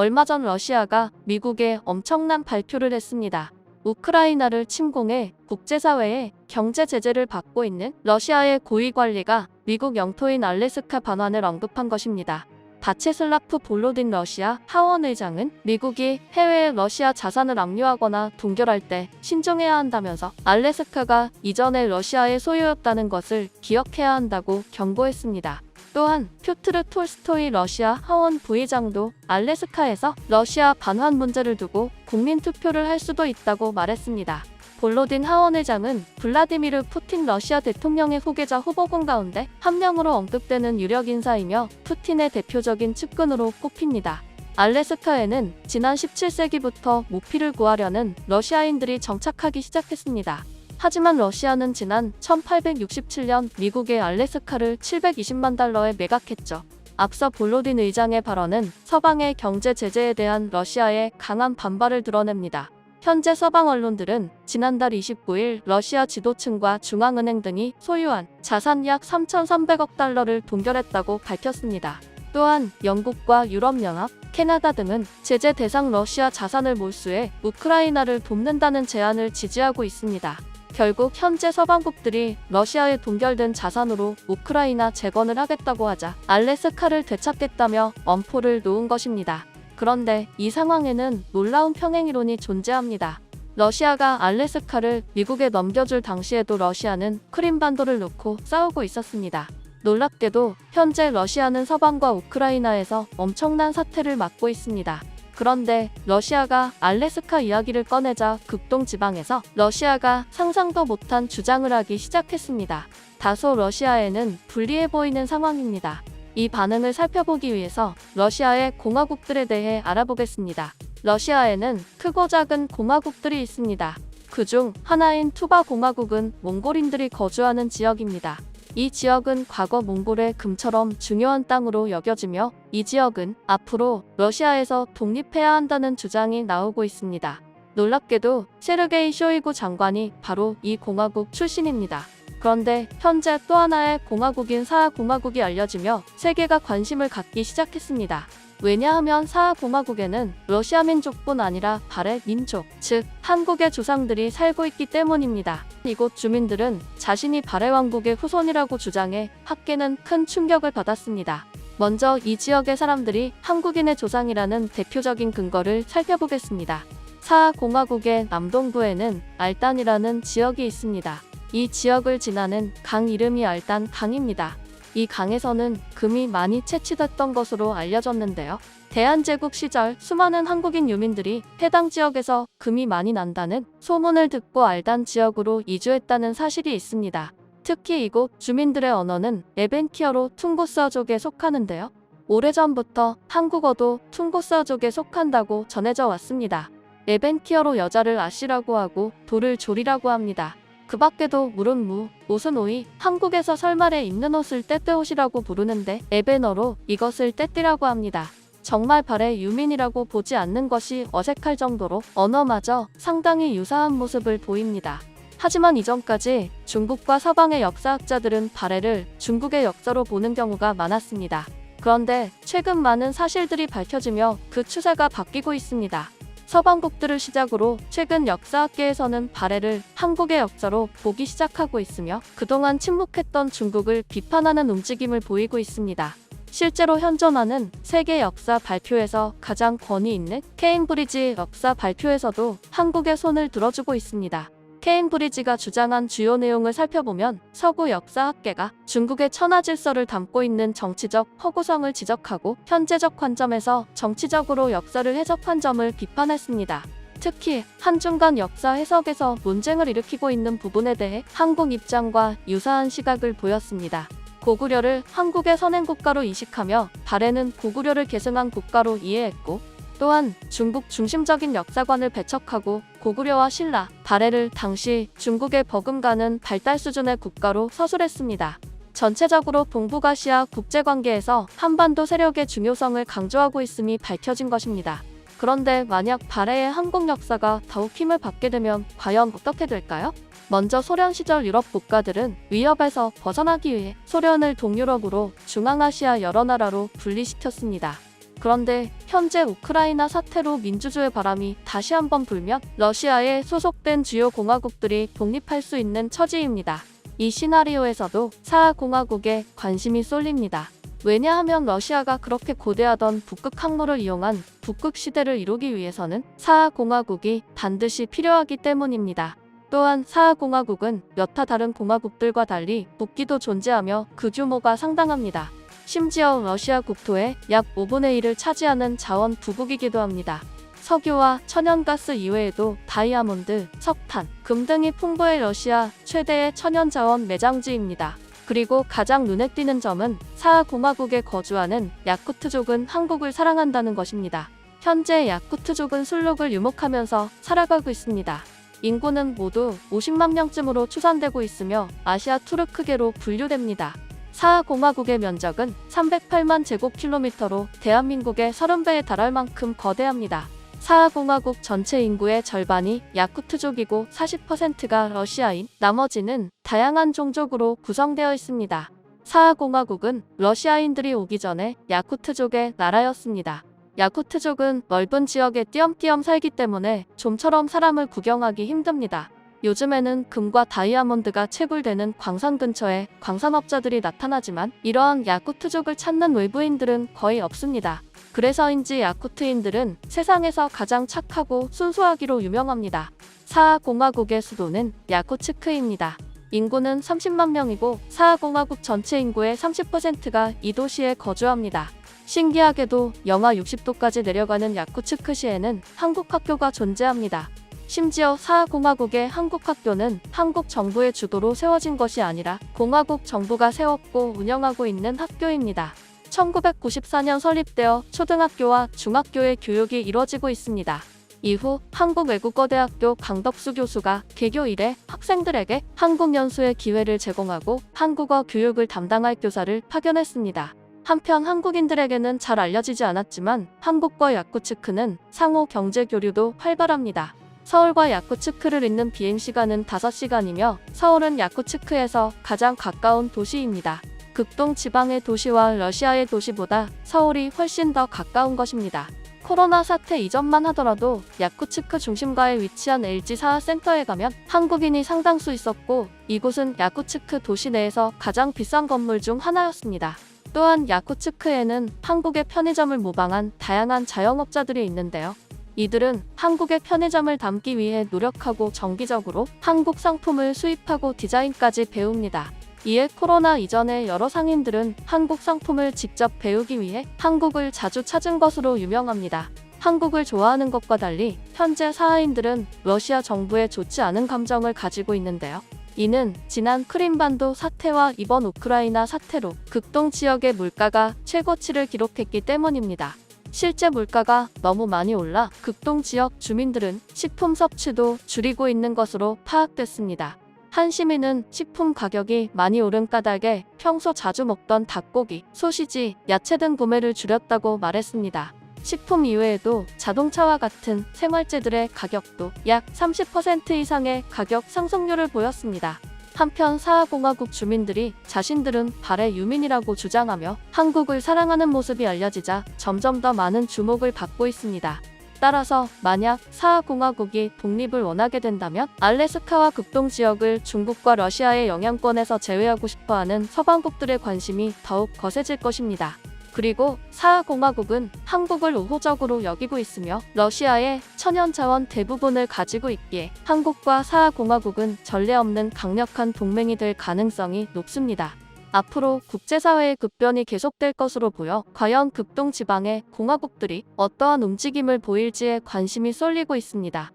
얼마 전 러시아가 미국에 엄청난 발표를 했습니다. 우크라이나를 침공해 국제사회의 경제 제재를 받고 있는 러시아의 고위 관리가 미국 영토인 알래스카 반환을 언급한 것입니다. 바체슬라프 볼로딘 러시아 하원 의장은 미국이 해외에 러시아 자산을 압류하거나 동결할 때 신중해야 한다면서 알래스카가 이전에 러시아의 소유였다는 것을 기억해야 한다고 경고했습니다. 또한 퓨트르 톨스토이 러시아 하원 부의장도 알래스카에서 러시아 반환 문제를 두고 국민투표를 할 수도 있다고 말했습니다. 볼로딘 하원의장은 블라디미르 푸틴 러시아 대통령의 후계자 후보군 가운데 한 명으로 언급되는 유력 인사이며 푸틴의 대표적인 측근으로 꼽힙니다. 알래스카에는 지난 17세기부터 모피를 구하려는 러시아인들이 정착하기 시작했습니다. 하지만 러시아는 지난 1867년 미국의 알래스카를 720만 달러에 매각했죠. 앞서 볼로딘 의장의 발언은 서방의 경제 제재에 대한 러시아의 강한 반발을 드러냅니다. 현재 서방 언론들은 지난달 29일 러시아 지도층과 중앙은행 등이 소유한 자산 약 3,300억 달러를 동결했다고 밝혔습니다. 또한 영국과 유럽연합, 캐나다 등은 제재 대상 러시아 자산을 몰수해 우크라이나를 돕는다는 제안을 지지하고 있습니다. 결국 현재 서방국들이 러시아에 동결된 자산으로 우크라이나 재건을 하겠다고 하자 알래스카를 되찾겠다며 엄포를 놓은 것입니다. 그런데 이 상황에는 놀라운 평행이론이 존재합니다. 러시아가 알래스카를 미국에 넘겨줄 당시에도 러시아는 크림반도를 놓고 싸우고 있었습니다. 놀랍게도 현재 러시아는 서방과 우크라이나에서 엄청난 사태를 맞고 있습니다. 그런데 러시아가 알래스카 이야기를 꺼내자 극동 지방에서 러시아가 상상도 못한 주장을 하기 시작했습니다. 다소 러시아에는 불리해 보이는 상황입니다. 이 반응을 살펴보기 위해서 러시아의 공화국들에 대해 알아보겠습니다. 러시아에는 크고 작은 공화국들이 있습니다. 그중 하나인 투바 공화국은 몽골인들이 거주하는 지역입니다. 이 지역은 과거 몽골의 금처럼 중요한 땅으로 여겨지며 이 지역은 앞으로 러시아에서 독립해야 한다는 주장이 나오고 있습니다. 놀랍게도 세르게이 쇼이구 장관이 바로 이 공화국 출신입니다. 그런데 현재 또 하나의 공화국인 사하공화국이 알려지며 세계가 관심을 갖기 시작했습니다. 왜냐하면 사하공화국에는 러시아 민족뿐 아니라 발해 민족, 즉 한국의 조상들이 살고 있기 때문입니다. 이곳 주민들은 자신이 발해 왕국의 후손이라고 주장해 학계는 큰 충격을 받았습니다. 먼저 이 지역의 사람들이 한국인의 조상이라는 대표적인 근거를 살펴보겠습니다. 사하공화국의 남동부에는 알단이라는 지역이 있습니다. 이 지역을 지나는 강 이름이 알단 강입니다. 이 강에서는 금이 많이 채취됐던 것으로 알려졌는데요. 대한제국 시절 수많은 한국인 유민들이 해당 지역에서 금이 많이 난다는 소문을 듣고 알단 지역으로 이주했다는 사실이 있습니다. 특히 이곳 주민들의 언어는 에벤키어로 퉁고스어족에 속하는데요. 오래전부터 한국어도 퉁고스어족에 속한다고 전해져 왔습니다. 에벤키어로 여자를 아씨라고 하고 돌을 조리라고 합니다. 그 밖에도 물은 무, 옷은 오이, 한국에서 설날에 입는 옷을 떼떼옷이라고 부르는데 에베너로 이것을 떼띠라고 합니다. 정말 발해 유민이라고 보지 않는 것이 어색할 정도로 언어마저 상당히 유사한 모습을 보입니다. 하지만 이전까지 중국과 서방의 역사학자들은 발해를 중국의 역사로 보는 경우가 많았습니다. 그런데 최근 많은 사실들이 밝혀지며 그 추세가 바뀌고 있습니다. 서방국들을 시작으로 최근 역사학계에서는 발해를 한국의 역사로 보기 시작하고 있으며 그동안 침묵했던 중국을 비판하는 움직임을 보이고 있습니다. 실제로 현존하는 세계 역사 발표에서 가장 권위 있는 케임브리지 역사 발표에서도 한국의 손을 들어주고 있습니다. 케임브리지가 주장한 주요 내용을 살펴보면 서구 역사학계가 중국의 천하질서를 담고 있는 정치적 허구성을 지적하고 현재적 관점에서 정치적으로 역사를 해석한 점을 비판했습니다. 특히 한중 간 역사 해석에서 논쟁을 일으키고 있는 부분에 대해 한국 입장과 유사한 시각을 보였습니다. 고구려를 한국의 선행국가로 이식하며 발해는 고구려를 계승한 국가로 이해했고 또한 중국 중심적인 역사관을 배척하고 고구려와 신라, 발해를 당시 중국의 버금가는 발달 수준의 국가로 서술했습니다. 전체적으로 동북아시아 국제관계에서 한반도 세력의 중요성을 강조하고 있음이 밝혀진 것입니다. 그런데 만약 발해의 한국 역사가 더욱 힘을 받게 되면 과연 어떻게 될까요? 먼저 소련 시절 유럽 국가들은 위협에서 벗어나기 위해 소련을 동유럽으로 중앙아시아 여러 나라로 분리시켰습니다. 그런데 현재 우크라이나 사태로 민주주의 바람이 다시 한번 불면 러시아에 소속된 주요 공화국들이 독립할 수 있는 처지입니다. 이 시나리오에서도 사하공화국에 관심이 쏠립니다. 왜냐하면 러시아가 그렇게 고대하던 북극 항로를 이용한 북극 시대를 이루기 위해서는 사하공화국이 반드시 필요하기 때문입니다. 또한 사하공화국은 여타 다른 공화국들과 달리 국기도 존재하며 그 규모가 상당합니다. 심지어 러시아 국토의 약 5분의 1을 차지하는 자원 부국이기도 합니다. 석유와 천연가스 이외에도 다이아몬드, 석탄, 금 등이 풍부해 러시아 최대의 천연자원 매장지입니다. 그리고 가장 눈에 띄는 점은 사하공화국에 거주하는 야쿠트족은 한국을 사랑한다는 것입니다. 현재 야쿠트족은 술록을 유목하면서 살아가고 있습니다. 인구는 모두 50만 명쯤으로 추산되고 있으며 아시아 투르크계로 분류됩니다. 사하공화국의 면적은 308만 제곱킬로미터로 대한민국의 30배에 달할 만큼 거대합니다. 사하공화국 전체 인구의 절반이 야쿠트족이고 40%가 러시아인, 나머지는 다양한 종족으로 구성되어 있습니다. 사하공화국은 러시아인들이 오기 전에 야쿠트족의 나라였습니다. 야쿠트족은 넓은 지역에 띄엄띄엄 살기 때문에 좀처럼 사람을 구경하기 힘듭니다. 요즘에는 금과 다이아몬드가 채굴되는 광산 근처에 광산업자들이 나타나지만 이러한 야쿠트족을 찾는 외부인들은 거의 없습니다. 그래서인지 야쿠트인들은 세상에서 가장 착하고 순수하기로 유명합니다. 사하공화국의 수도는 야쿠츠크입니다. 인구는 30만 명이고 사하공화국 전체 인구의 30%가 이 도시에 거주합니다. 신기하게도 영하 60도까지 내려가는 야쿠츠크시에는 한국 학교가 존재합니다. 심지어 사하공화국의 한국 학교는 한국 정부의 주도로 세워진 것이 아니라 공화국 정부가 세웠고 운영하고 있는 학교입니다. 1994년 설립되어 초등학교와 중학교의 교육이 이루어지고 있습니다. 이후 한국외국어대학교 강덕수 교수가 개교 이래 학생들에게 한국 연수의 기회를 제공하고 한국어 교육을 담당할 교사를 파견했습니다. 한편 한국인들에게는 잘 알려지지 않았지만 한국과 야쿠츠크는 상호 경제 교류도 활발합니다. 서울과 야쿠츠크를 잇는 비행시간은 5시간이며 서울은 야쿠츠크에서 가장 가까운 도시입니다. 극동 지방의 도시와 러시아의 도시보다 서울이 훨씬 더 가까운 것입니다. 코로나 사태 이전만 하더라도 야쿠츠크 중심가에 위치한 LG 사하센터에 가면 한국인이 상당수 있었고 이곳은 야쿠츠크 도시 내에서 가장 비싼 건물 중 하나였습니다. 또한 야쿠츠크에는 한국의 편의점을 모방한 다양한 자영업자들이 있는데요. 이들은 한국의 편의점을 담기 위해 노력하고 정기적으로 한국 상품을 수입하고 디자인까지 배웁니다. 이에 코로나 이전에 여러 상인들은 한국 상품을 직접 배우기 위해 한국을 자주 찾은 것으로 유명합니다. 한국을 좋아하는 것과 달리 현재 사하인들은 러시아 정부에 좋지 않은 감정을 가지고 있는데요. 이는 지난 크림반도 사태와 이번 우크라이나 사태로 극동 지역의 물가가 최고치를 기록했기 때문입니다. 실제 물가가 너무 많이 올라 극동 지역 주민들은 식품 섭취도 줄이고 있는 것으로 파악됐습니다. 한 시민은 식품 가격이 많이 오른 까닭에 평소 자주 먹던 닭고기, 소시지, 야채 등 구매를 줄였다고 말했습니다. 식품 이외에도 자동차와 같은 생활재들의 가격도 약 30% 이상의 가격 상승률을 보였습니다. 한편 사하공화국 주민들이 자신들은 발해 유민이라고 주장하며 한국을 사랑하는 모습이 알려지자 점점 더 많은 주목을 받고 있습니다. 따라서 만약 사하공화국이 독립을 원하게 된다면 알래스카와 극동 지역을 중국과 러시아의 영향권에서 제외하고 싶어하는 서방국들의 관심이 더욱 거세질 것입니다. 그리고 사하공화국은 한국을 우호적으로 여기고 있으며 러시아의 천연자원 대부분을 가지고 있기에 한국과 사하공화국은 전례 없는 강력한 동맹이 될 가능성이 높습니다. 앞으로 국제사회의 급변이 계속될 것으로 보여 과연 극동 지방의 공화국들이 어떠한 움직임을 보일지에 관심이 쏠리고 있습니다.